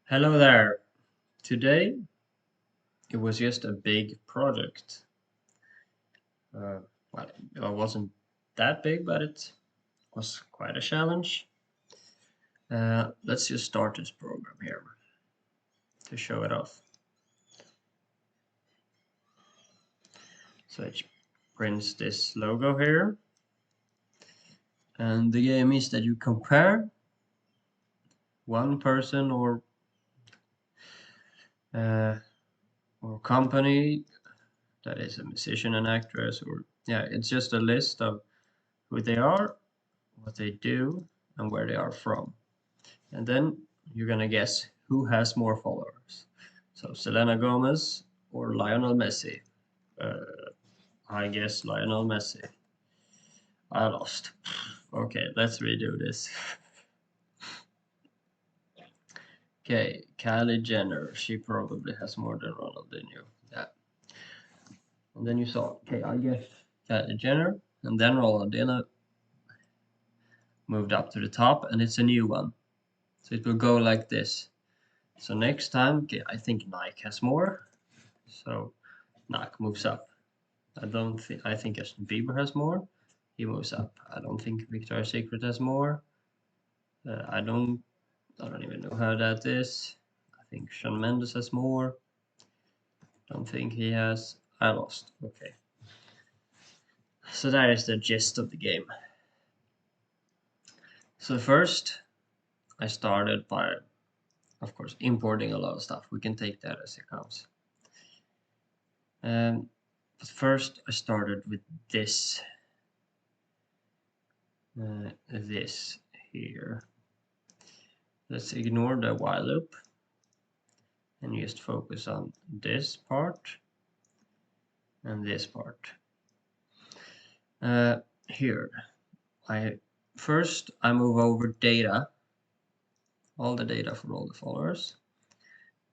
Hello there. Today it was just a big project. Uh, well, it wasn't that big, but it was quite a challenge. Let's just start this program here to show it off. So it prints this logo here. And the game is that you compare one person uh, or company that is a musician and actress, or yeah, it's just a list of who they are, what they do, and where they are from. And then you're gonna guess who has more followers. So Selena Gomez or Lionel Messi. I guess Lionel Messi. I lost. Okay, let's redo this. Okay, Kylie Jenner. She probably has more than Ronaldinho. Yeah. And then you saw, okay, I guess Kylie Jenner, and then Ronaldinho moved up to the top, and it's a new one. So it will go like this. So next time, okay, I think Nike has more. So Nike moves up. I think Justin Bieber has more. He moves up. I don't think Victoria's Secret has more. I don't even know how that is. I think Shawn Mendes has more. Don't think he has. I lost. Okay. So that is the gist of the game. So first, I started by, of course, importing a lot of stuff. We can take that as it comes. But first, I started with this. This here. Let's ignore the while loop and just focus on this part and this part. Here, I move over data, all the data for all the followers,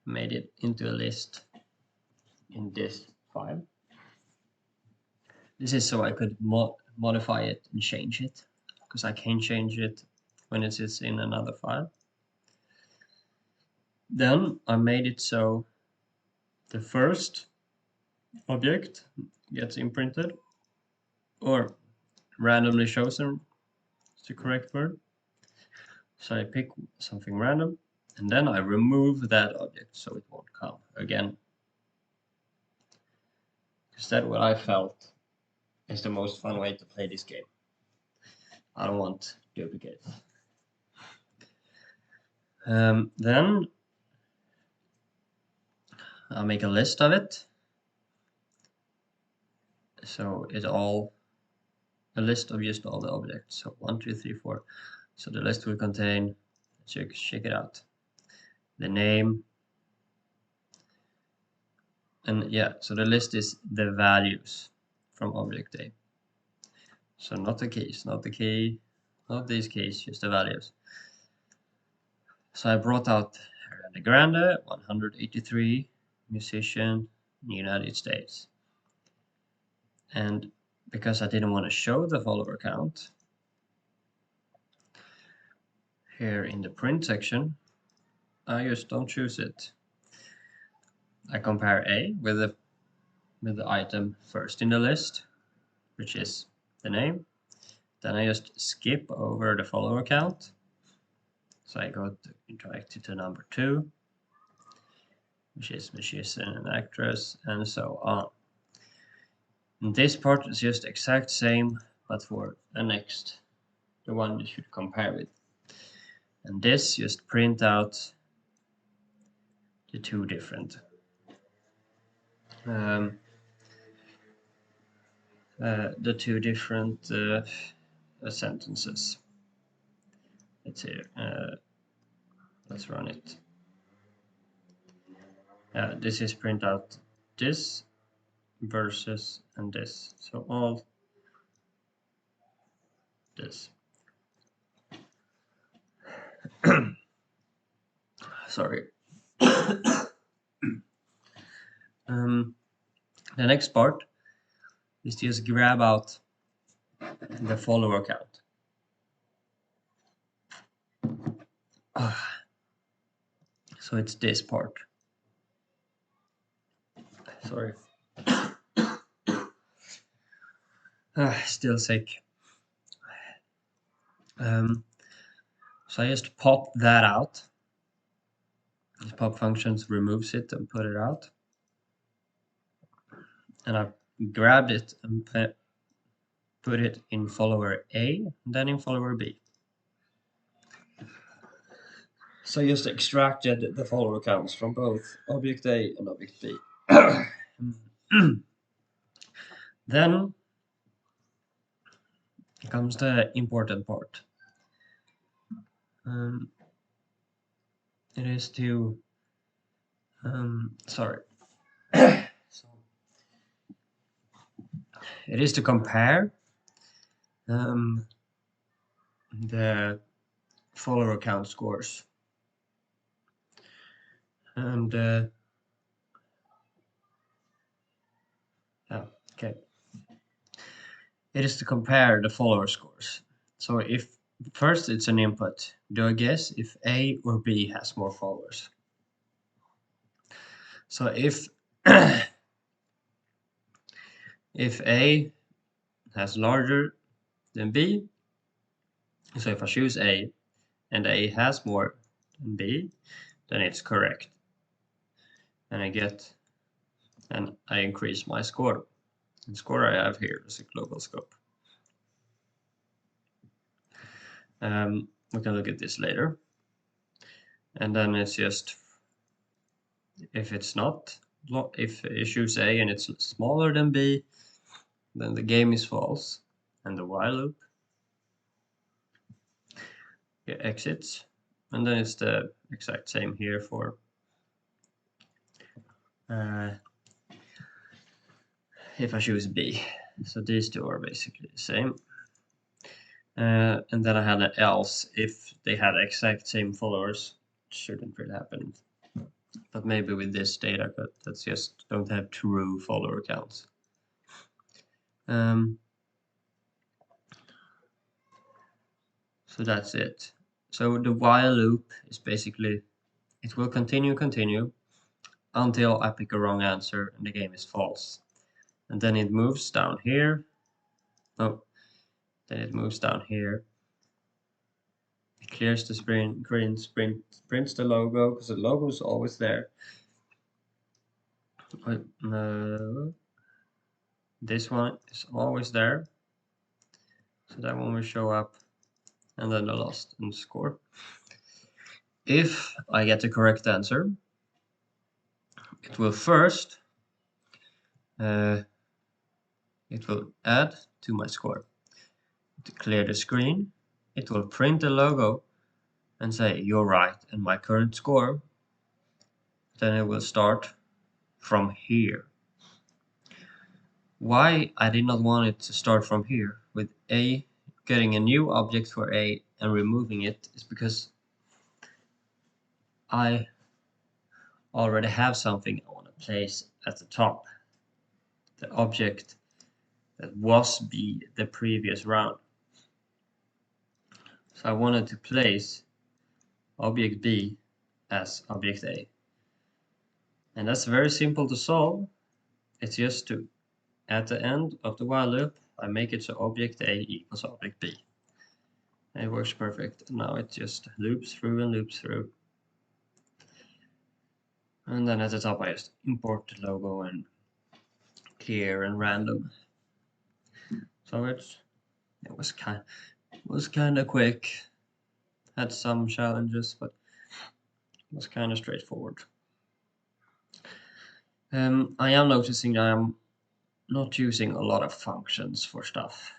made it into a list in this file. This is so I could modify it and change it, because I can't change it when it is in another file. Then I made it so the first object gets imprinted, or randomly chosen is the correct word. So I pick something random, and then I remove that object so it won't come again. Because that's what I felt is the most fun way to play this game. I don't want duplicates. Then I'll make a list of it. So it's all a list of just all the objects. So 1, 2, 3, 4. So the list will contain, check it out, the name. And yeah, so the list is the values from object A. So not the keys, not the key, not these keys, just the values. So I brought out Ariana Grande, 183, musician in the United States. And because I didn't want to show the follower count, here in the print section, I just don't choose it. I compare A with the item first in the list, which is the name. Then I just skip over the follower count. So I go to interact to number 2, which is musician and actress, and so on. And this part is just exact same, but for the next, the one you should compare with. And this just print out the two different sentences. Let's see. Let's run it. This is print out this versus and this. So all this. Sorry. The next part is just grab out the follower count. So it's this part. Sorry. Still sick. So I just pop that out. This pop functions removes it and put it out. And I grabbed it and put it in follower A, and then in follower B. So I just extracted the follower counts from both object A and object B. Then comes the important part. It is to sorry. So it is to compare the follower count scores. And okay. It is to compare the follower scores. So if first it's an input, do I guess if A or B has more followers? So if if A has larger than B, so if I choose A and A has more than B, then it's correct. And I increase my score. The score I have here is a global scope. We can look at this later. And then it's just, if it's not, if I choose A and it's smaller than B, then the game is false. And the while loop exits. And then it's the exact same here for if I choose B. So these two are basically the same. And then I had an else if they had exact same followers. Shouldn't really happen. But maybe with this data, but that's just don't have true follower counts. So that's it. So the while loop is basically, it will continue until I pick a wrong answer and the game is false. And then it moves down here. Oh, then it moves down here. It clears the screen, prints the logo, because the logo is always there. Wait, no. This one is always there. So that one will show up, and then the lost and score. If I get the correct answer, it will first it will add to my score. To clear the screen, it will print the logo and say you're right and my current score. Then it will start from here. Why I did not want it to start from here with A, getting a new object for A and removing it, is because I already have something I want to place at the top. The object that was B the previous round. So I wanted to place object B as object A. And that's very simple to solve. It's just to, at the end of the while loop, I make it so object A equals object B. And it works perfect. Now it just loops through and loops through. And then at the top I just import the logo and clear and random. So it was kind of quick. Had some challenges, but it was kind of straightforward. I am noticing that I'm not using a lot of functions for stuff.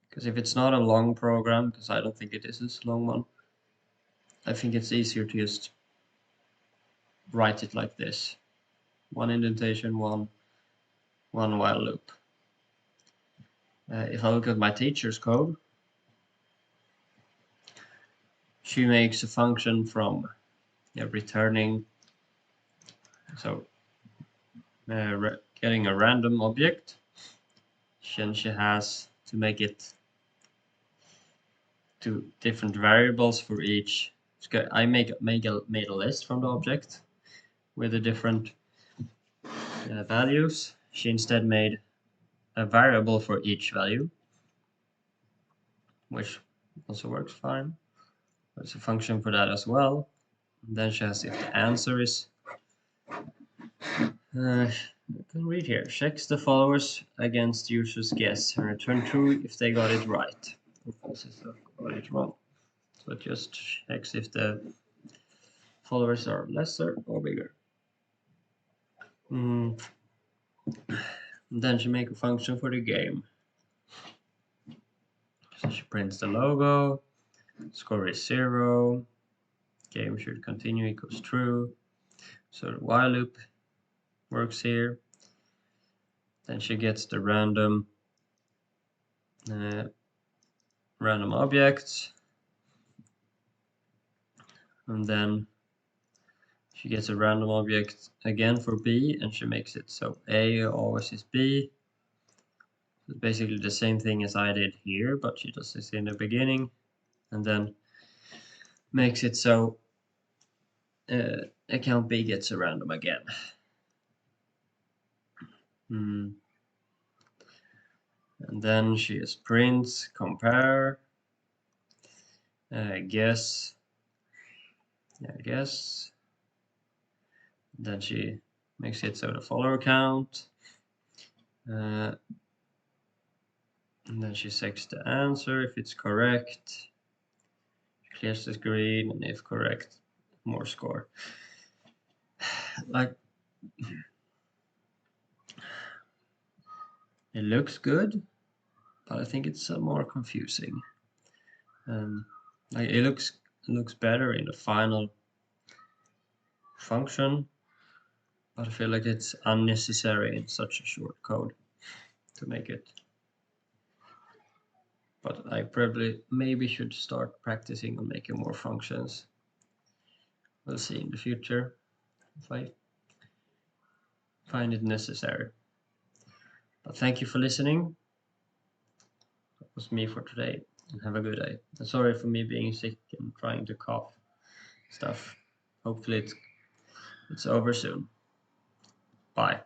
Because if it's not a long program, because I don't think it is a long one, I think it's easier to just write it like this. One indentation, one while loop. If I look at my teacher's code, she makes a function from returning, so getting a random object. Then she has to make it to different variables for each I made a list from the object with the different values. She instead made a variable for each value, which also works fine. There's a function for that as well. And then she has if the answer is I can read here. Checks the followers against user's guess and return true if they got it right, or false if they got it wrong. So it just checks if the followers are lesser or bigger. And then she make a function for the game. So she prints the logo, score is 0, game should continue equals true. So the while loop works here. Then she gets the random objects, and then she gets a random object again for B, and she makes it so A always is B. It's basically the same thing as I did here, but she does this in the beginning, and then makes it so account B gets a random again. And then she has prints, compare, guess, guess. Then she makes it so the follower count. And then she checks the answer if it's correct. She clears the screen, and if correct, more score. Like, it looks good, but I think it's more confusing. Like it looks better in the final function, but I feel like it's unnecessary in such a short code to make it. But I probably maybe should start practicing on making more functions. We'll see in the future if I find it necessary. But thank you for listening. That was me for today, and have a good day. And sorry for me being sick and trying to cough stuff. Hopefully it's over soon. Bye.